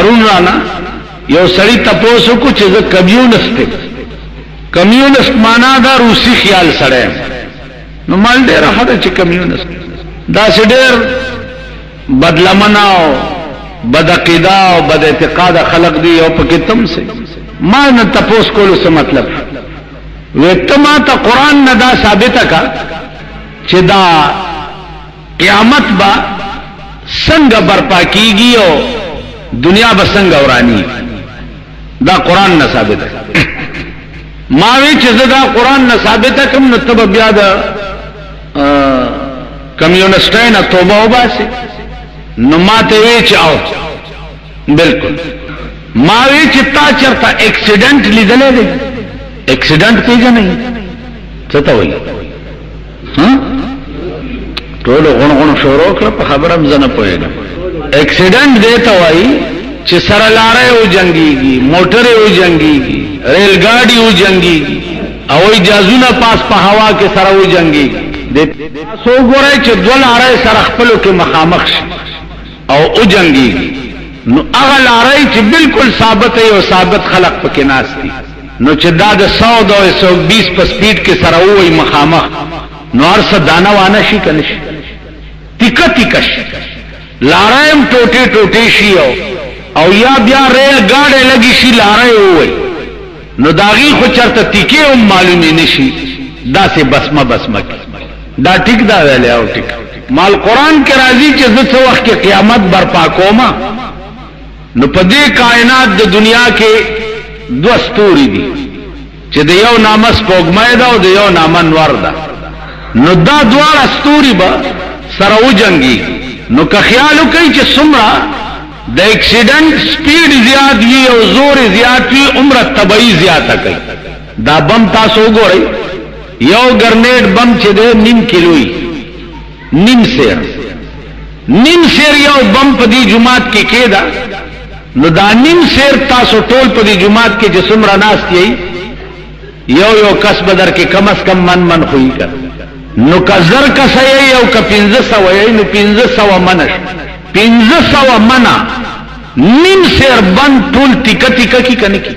پرون رانا یو سړی تپوسو کو چې زه کمیونست یم. کمیونست معنا دا روسی خیال سره نو مال ډیر هغه چې کمیونست دا ډیر بدلمنا او بد عقیده او بد اعتقاد خلق دی او پکې تم سه ما نه تپوس کولو څه مطلب وتما ته قران نه دا ثابته کا چې دا قیامت با څنګه برپا کیږي او دنیا به څنګه ورانی دا قران نه ثابته ما وی چې دا قران نه ثابته کوم نو تب بیا دا کمیونستانه توبه وباسي نو ما ته وی چې او بالکل ما وی چې تا چرته اکسیډنٹ لیدلې دی اکسیډنٹ پیژنې څه ته وایي ټول غون شروع کړ په خبره مزنه پوهیږم اکسیډنٹ دی ته وایي چې سره لارې او جنگيږي موټر او جنگيږي ریل ګاډي او جنگيږي او اجازهونه پاس په هوا کې سره او جنگيږي سو ګورای چې دوه لارې سره خپلو کې مخامخ شي او او جنگيږي نو هغه لارې چې بالکل ثابت او ثابت خلق پکې ناس دي نو چې دا د 100 او 120 په سپیډ کې سره وای مخامخ نو ارسه دانه وانه شي کنه شي ټیکا ټیکا شي لارې ټوټه ټوټه شي او یا بیا ریل گاڑی لگی شی لارے ہوئی نو داغی خو چرتا تیکے ام معلومی نشی دا سے بسمہ بسمہ کی دا ٹک دا ویلے آو ٹک مال قرآن کے راضی چیز دو وقت کے قیامت برپا کوما نو پدے کائنات دا دنیا کے دو استوری دی چی دا یو نامس پوگمائی دا و دا یو نامن ور دا نو دا دوار استوری با سراو جنگی نو که خیالو کئی چی سمرا د ایکسیډنٹ سپیډ زیات وی او زور زیات وی عمر طبعی زیاته کوي دا بم تاسو وګورئ یو گرنیډ بم چې د نیم کیلوي نیم سیر یو بم په دې جماعت کې کېدا نو دا نیم سیر تاسو ټول په دې جماعت کې جسم را ناستي یو کس بدر کې کم از کم من خوې کړ نو کزر کسې یو ک 1500 نو 1500 منش 1500 منا نیم سیر بند ټول ټیکا ټیکا کی کنه کی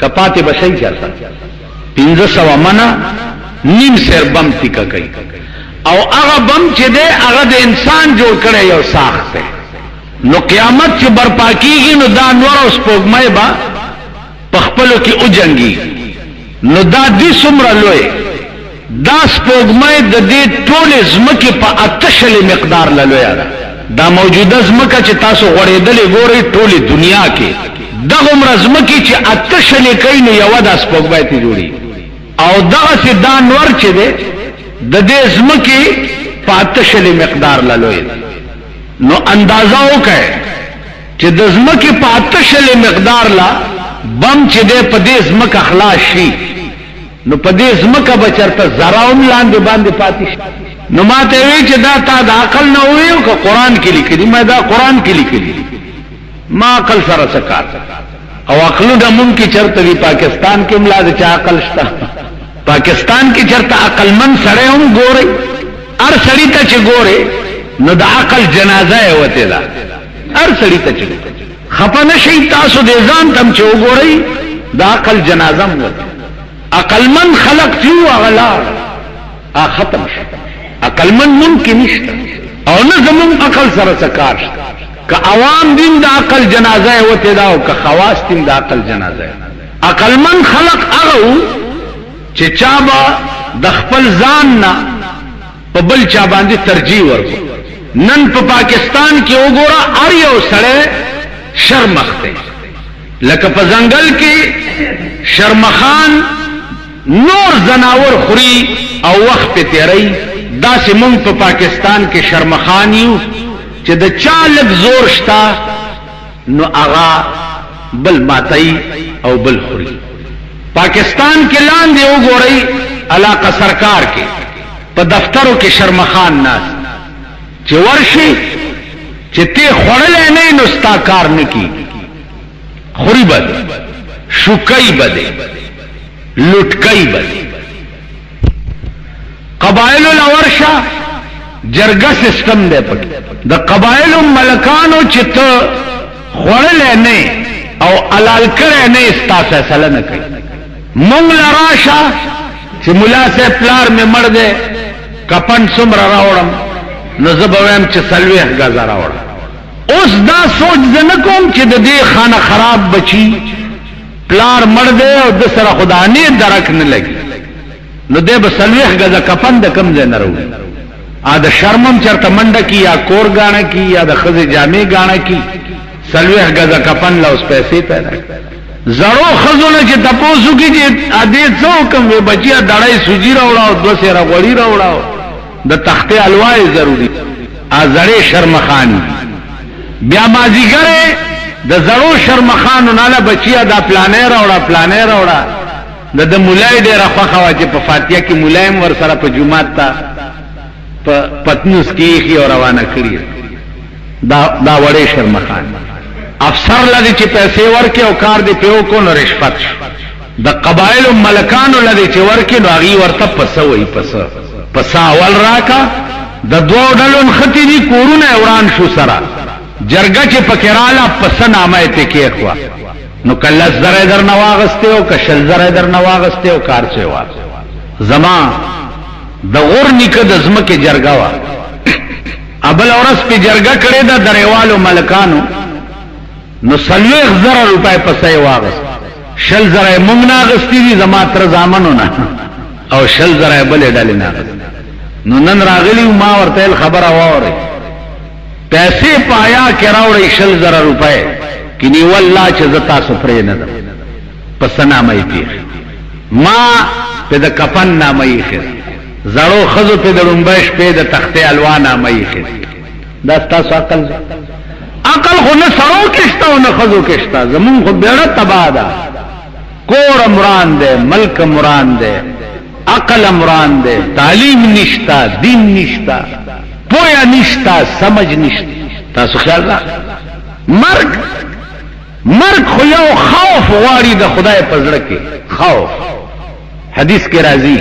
کپاته بشای چرتا 1500 منا نیم سیر بم ټیکا کوي او هغه بم چې ده هغه د انسان جوړ کړي یو ساخت ده نو قیامت چې برپا کیږي نو دا نور اوس پوګمای با پخپلو کې او جنگي نو دا دې څومره لوی دا سپوږمۍ د دې ټول زمکه په اتشل مقدار لوي دا موجوده زمکه چې تاسو غړېدلې ګوري ټوله دنیا کې دغه مرزمکه چې اتشل کین یو د سپوږمۍ ته جوړي او دغه چې دا نور چې ده د دې زمکه په اتشل مقدار لوي نو اندازه وکړه چې د زمکه په اتشل مقدار لا بم چې ده په دې زمکه خلاص شي نو په دې زمکه بچرته زراوم لاندې باندې پاتې نو ما ته وی چې دا تا د عقل نه ویو که قران کې لیکلي ما دا قران کې لیکلي ما عقل سره سکار او عقل د مونږ کې چرته وی پاکستان کې ملا د چا عقل شته پاکستان کې چرته عقل من سره هم ګوري ار سړی ته چې ګوري نو د عقل جنازه وته دا ار سړی ته چې خپنه شي تاسو د ځان تم چې وګورئ د عقل جنازه وته عقل من خلق تیو اغلا ختم شو عقل من ممکن نشته او نه زمون عقل سره سکار شته که عوام دین د عقل جنازه وته دا او که خواص دین د عقل جنازه عقل من خلق هغه چې چا با د خپل ځان نه په بل چا باندې ترجیح ورکړي نن په پاکستان کې وګوره ار یو سړی شرمخته لکه په ځنګل کې شرمخان نور زناور خوري او وخت په تیری دا سیمون په پاکستان کې شرمخانیو چې د چالک زور شتا نو اغا بل ماتای او بل خوري پاکستان کې لاندې وګورئ علاقه سرکار کې په دفترو کې شرمخان ناس چې ورشي چې ته خړلې نه نو ستا کار نه کی خوري بد شوکای بده لټکای بده قبایل الاورشا جرګه سیستم دی پک د قبایل ملکانو چې ته خړل تړلې نه او حلال کړې نه استا فیصله نه کوي مونږ لراشه چې مولا سے پلار می مړ دے کپن څومره راوړم نو زه به وایم چې 40 غزا راوړم اوس دا سوچ زنه کوم چې د دې خانه خراب بچي پلار مړ دے او د سره خدا نه درک نه لګي نو دې به 40 غزا کپن د کم ځای نه راوړي ا د شرمم چرته منډه کی یا کور غاڼه کی یا د خزه جامې غاڼه کی 40 غزا کپن لا اوس پیسې پیدا زړو خزونه چې تاسو کې چې ادي څوکم وي بچیا دړای سوجي راوړاو دو سره غوړی راوړاو د تختې الوای ضروری ا زړې شرمخانی بیا مازیګره د زړو شرمخانو نه بچیا دا پلانې راوړا د مولای ډېر خوخه واجه په فاتحه کې مولایم ور سره په جمعات ته په پتنوس کې او روانه کړی دا وړې شرمخان افسر لدی چې پیسې ورکې او کار دی پیو کو نو رشوت د قبایل ملکانو لدی چې ورکې نو هغه ورته پسوي پس اول راکا د دوه ډلون ختی دي کورونه وران شو سره جرګه چې پکراله پس نامه ته کې خوا نو کله زره در نواغسته او کشل زره در نواغسته او کار چي وا زما د غور نیکه د زمکه جرګه وا ابل اورس په جرګه کړي د دریوالو ملکانو نو 40,000 روپے پسې واغس 60,000 مونږ نه غستی دي زما تر زامنو نه او 60,000 بلې ډلې نه نو نن راغلی ما ورته خبره واره پیسې پایا کراوړې 60,000 روپے کینی والله چې زتا سفرې نه ده پس نامه یې ما په د کفن نامه یې خیر زړو خزو په د لومبش په د تختې الوان نامه یې خیر دا تاسو عقل خو نه سړو کېشته او نه خزو کېشته زمون خو بیره تبا ده کور مران ده ملک مران ده عقل مران ده تعلیم نشتا دین نشتا پویا نشتا سمجھ نشتا تاسو خیال را مرگ خو یو خوف غواړي د خدای په زړه کې خوف حدیث کې راځي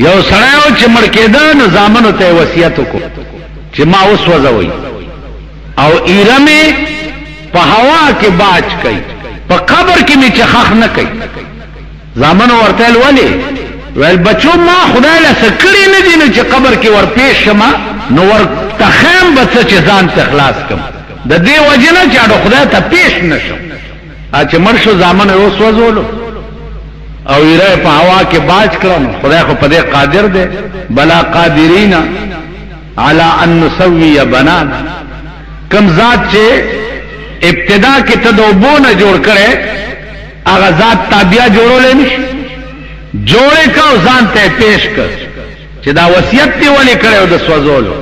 یو سړی چې مړ کېده نو زامنو ته وصیت وکړ چې ما اوس وځوي او ایرمه په هوا کې باج کوي په قبر کې می چخخ نه کوي زامنو ورته ویل بچو ما خدای له سکړی نه دي چې قبر کې ور پیښ شمه نو ور تخم بچ چې ځان ته خلاص کم د دې وجنه چې خدای ته پیښ نشو چې مرشو زامن اوس وځولو او یې په هوا کې باج کړم خدای خو په دې قادر دی بلا قادرین علی ان نسوی بنان کم ذات چې ابتدا کې تدوبونه جوړ کړي هغه ذات تابع جوړولې نشي جوړې کا ځان ته پیش کړ چې دا وصیت دی ولې کړو د سوځولو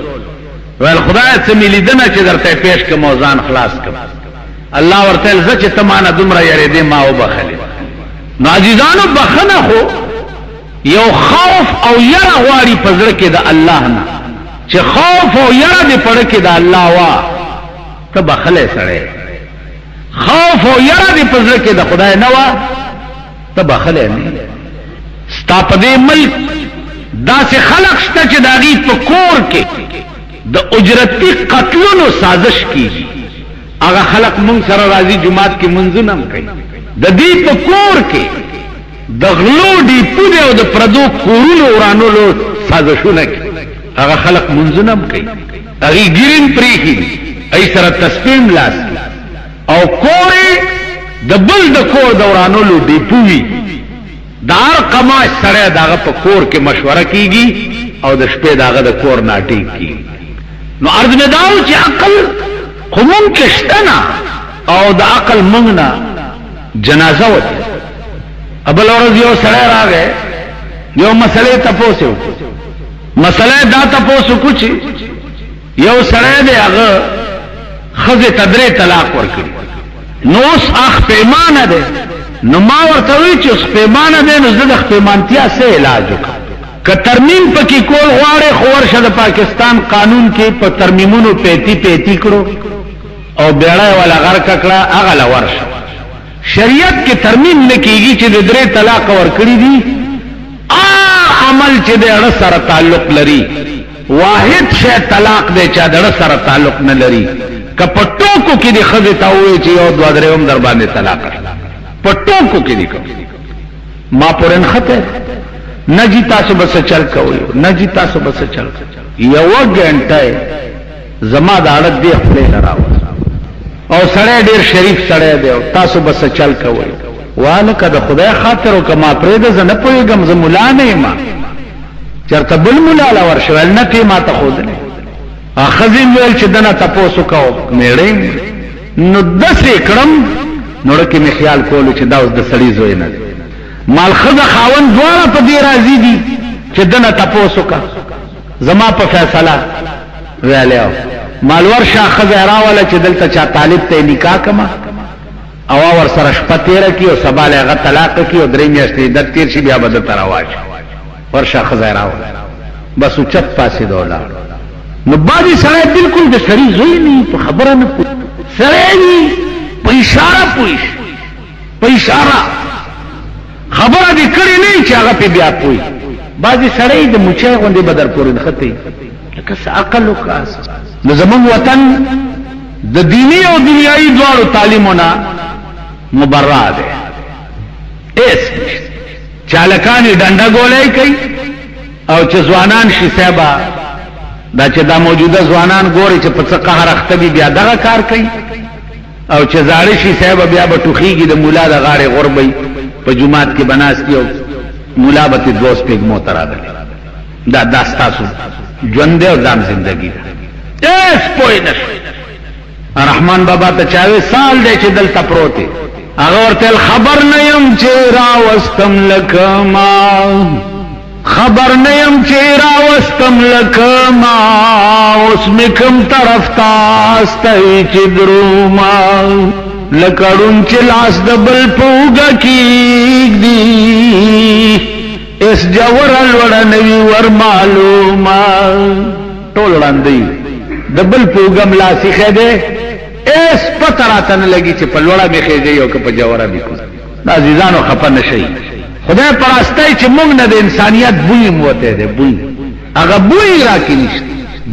ول خدای ته ملیدنه چې درته پیش کوم ځان خلاص کړ الله ورته ز چې تمانه دومره یری دې ما وبخلې ناجیزانو بخنه خو یو خوف او یره غواړي پزړه کې د الله نه چې خوف او یره دې پړه کې د الله وا ته بخلې سره خوف او یره دې پزړه کې د خدای نه وا ته بخلې نه ستا په دې ملک داسې خلق شته چې داغي په کور کې د اجرتی قتلونو سازش کیږي هغه خلق مونږ سره راځي جمعات کې منځونه کوي د دې په کور کې د غلو دی پوده او د پردو کورونو ورانولو سازشونه کوي هغه خلق منځونه کوي هغه ګیرین پریخي ای سره تسبیح لاس او کورې د بل د کور د ورانولو دی پوي دار قماش سره داغه په کور کې مشوره کیږي او د شپې داغه د کور ناټی کیږي نو ارض میں داو چې عقل قوم کشتنا او د عقل مونږه جنازه وته ابل اورز یو سره راغې یو مسئله تاسو مسئله دا تاسو کوچ یو سره دی هغه خزه تدری طلاق ورکړي نو اوس اخ پیمانه ده نو ما ورته وی چې اوس پیمانه ده نو زه د پیمانتیا سره علاج وکړم که ترمیم پکې کول غواړي خو ورشه د پاکستان قانون کې په ترمیمونو پیتی کړو او بیړای ولا غر ککړه هغه لا ورشه شریعت کې ترمیم نه کیږي چې د درې طلاق ورکړي دي عمل چې د اړه سره تعلق لري واحد شی طلاق دی چې د اړه سره تعلق نه لري که پټوکو کې دی خزه تا وې چې یو دوه درې هم در باندې طلاق پټوکو کې دی کو ما پورن خطه نجی تاسو بس چل کوي نجی تاسو بس چل یو غنټه زما د اړه دی خپل راو او سړی ډیر شریف سړی دی تاسو بس چل کوي واله کده خدای خاطر او کما پرې ده نه پويګم ز مولا نه ما چرته بل مولا لا ورشل نه تی ما ته خود نه اخذین ویل چې دنا تاسو کو میړې نو دسې کړم نو لکه می خیال کولو چې دا اوس د سړی زوی نه مال خزه خاون دواړه په دې راضي دي چې دنا تاسو کا زما په فیصله ویاله مال ورشه خزه راواله چې دلته چا طالب ته نکاح کما او ور سره شپه تیر کی او سبا له غ طلاق کی او درې میاشتې د تیر شي بیا بد تر واچ ورشه خزه راواله بس چت پاسې دولا نو باندې سره بالکل د شری زوی نه په خبره نه سره په اشاره پوښ په اشاره خبره دې کړې نه چې هغه په بیا پوي بعضی سړی د مچای غوندې بدر پورې خطي لکه عقل وکاس نو زمون وطن د دینی او دنیایي دواړو تعلیمونه مبرأ ده اس چالکانی ډنډه ګولای کوي او چې ځوانان شي صاحب دا چې دا موجوده ځوانان ګوري چې په څه قهر اخته بیا دغه کار کوي او چې زاړه شي صاحب بیا به ټوخیږي د مولا د غاړې غربي په جمعات کې بناستي او مولا به دوست پیګ موتراغلی دا داستاسو ژوند او دام زندگی ده اس پوی نش رحمان بابا ته چاوي سال دی چې دلته پروت هغه ورته خبر نه يم چې را واستم لکما خبر نه يم چې را واستم لکما اوس مکم طرف تاستای چې دروما لکړون چې لاس د بل پوګه کیږي اس جوړل وړ نوی ور معلومه ټول وړاندې د بل پوګم لاسي خده اس پتراتن لګي چې په لوړه میخېږي او که په جوړه میکو دا عزیزانو خپه نشي خدای پرستای چې موږ نه د انسانيت بوی موته ده بوی هغه بوی راکې نشته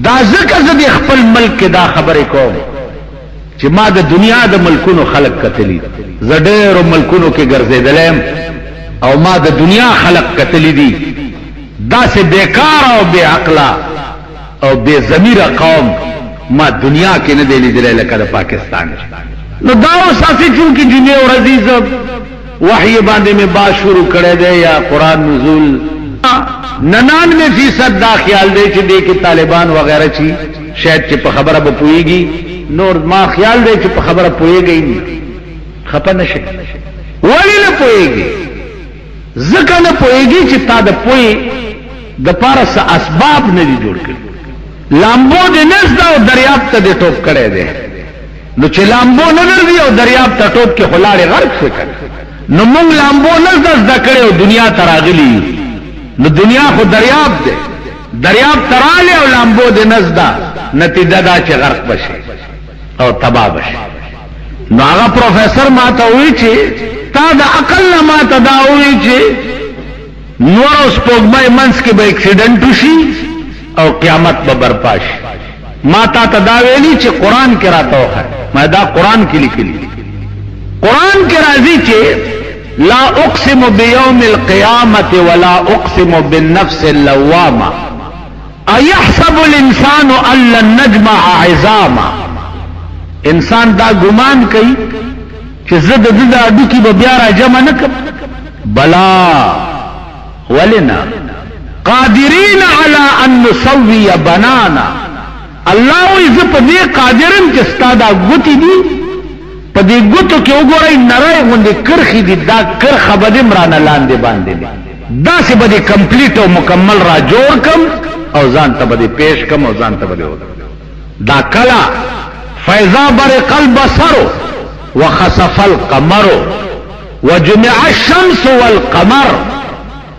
دا ځکه زه خپل ملک دا خبرې کوم چې ما د دنیا د ملکونو خلق کتلی زډېرو ملکونو کې ګرځیدلم او ما د دنیا خلق کتلی دي دا سه بیکار او بے عقل او بے ضمیر قوم ما دنیا کې نه دی لیدل لکه د پاکستان نو دا اساسي چون کې جنې او عزیز وحی باندې میں با شروع کړه دے یا قرآن نزول 99% دا خیال دی چې دې کې طالبان وغیرہ چی شاید چې په خبره به پويږي نور ما خیال دی چې په خبره پويږي نه خپه نشي ولی نه پويږي ځکه نه پويږي چې تا د پوي د پارس اسباب نه دي جوړ کړي لامبو دې نزد او دریاب ته دې ټوپ کړي دي نو چې لامبو نه ورځي او دریاب ته ټوپ کې خلاړې غرق شي نو موږ لامبو نزد ذکر او دنیا تراغلی نو دنیا خو دریاب دی دریاب تراله او لامبو دې نزد نتیجه دا چې غرق بشي او تباہ بشي نو هغه پروفیسور ما ته وی چې تا د عقل نه ما ته دا وی چې نور اوس پوګمای منس کې به اکسیډنټ وشي او قیامت به برپا شي ما ته دا ویلي چې قران کې راته وخه ما دا قران کې لیکلي قران کې راځي چې لا اقسم بيوم القيامه ولا اقسم بالنفس اللوامه ايحسب الانسان ان لن نجمع عظاما انسان دا ګمان کوي چې زه د دې اډو کې به بیا را جمع نکم بلا ولنا قادرين على ان نسوي بنانا الله عز وجل قادرن چې ستاده غوتی دي په دې غوتو کې وګورئ نړۍ باندې کرخي دي دا کرخه به عمران لاندې باندې دا څه به کمپلیټ او مکمل را جوړ کم او ځان ته به پیش کم او ځان ته به دا کلا فاذا برق البصر وخسف القمر وجمع الشمس والقمر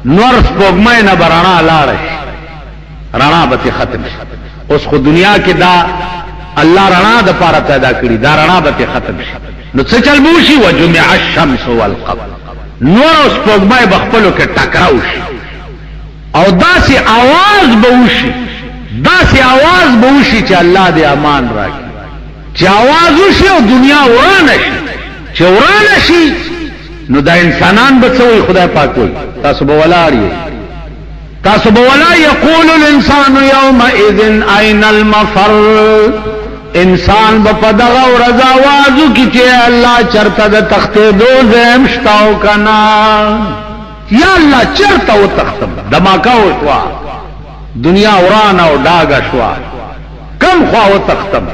نور سپوږمۍ نه برانا لاړ رڼا به ختم شي اوس خو دنیا کې دا الله رڼا د پاره پیدا کړی دا رڼا به ختم شي نو څه چل بوشي وجمع الشمس والقمر نور سپوږمۍ بخپلو کې ټکراو شي او داسې आवाज به وشي داسې आवाज به وشي چې الله دې امان راکړي چې आवाज وشي او دنیا ورانه شي چې ورانه شي نو دا انسانان به څوي خدای پاک وي تاسو به ولاړی تاسو به ولا یقول الانسان یومئذ اين المفر انسان به په دغه ورځ आवाज وکړي چې الله چرته د تختې دوزم شتاو کنا یا الله چرته و تختم دماکا وشوا دنیا ورانه او ډاګه شوا کم خوا و تختم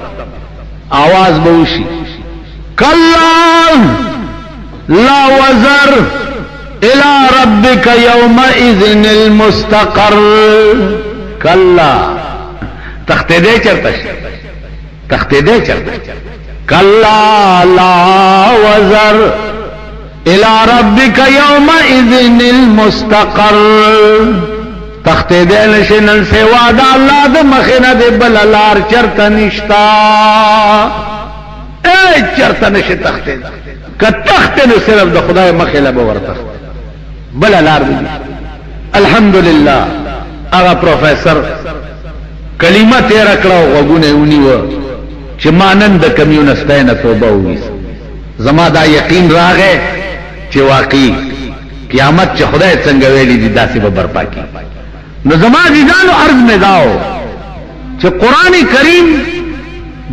आवाज به وشي کلا لا وزر الى ربك يومئذ المستقر کلا تخته دې چرته تخته دې چرته کلا لا وزر الى ربك يومئذ المستقر تخته دې نشنن سوا د الله د مخینه د بللار چرته نشتا اے چرته نشه تخته که تخته نو صرف د خدای مخینه به ورته بل لار دی الحمدلله هغه پروفیسور کلمه تیر کړو وګونه ونیو چې مانند د کمیونستانه توبه وې زما دا یقین راغې چې واقعي قیامت چې خدای څنګه ویلي دي داسې به برپا کی نو زما ديدانو عرض مې داو چې قران کریم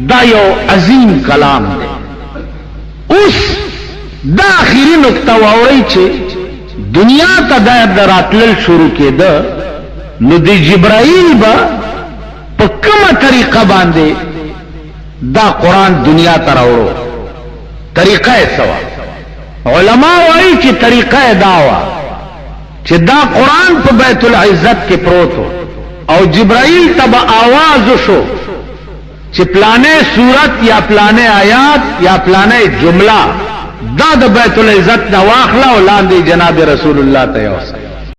دا یو عظیم کلام دی اوس دا اخیری نقطه ووري چې دنیا ته د راتلل شروع کېده نو د جبرائیل با په کومه طریقه باندې دا قران دنیا ته راوړو طریقه یې سوا علما وايي چې طریقه یې داوا چې دا قران په بیت العزت کې پروت او جبرائیل ته आवाज وشو چې پلانې صورت یا پلانې آیات یا پلانې جمله دا د بیت العزت دا واخلا او لاندې جناب رسول الله ته یوسه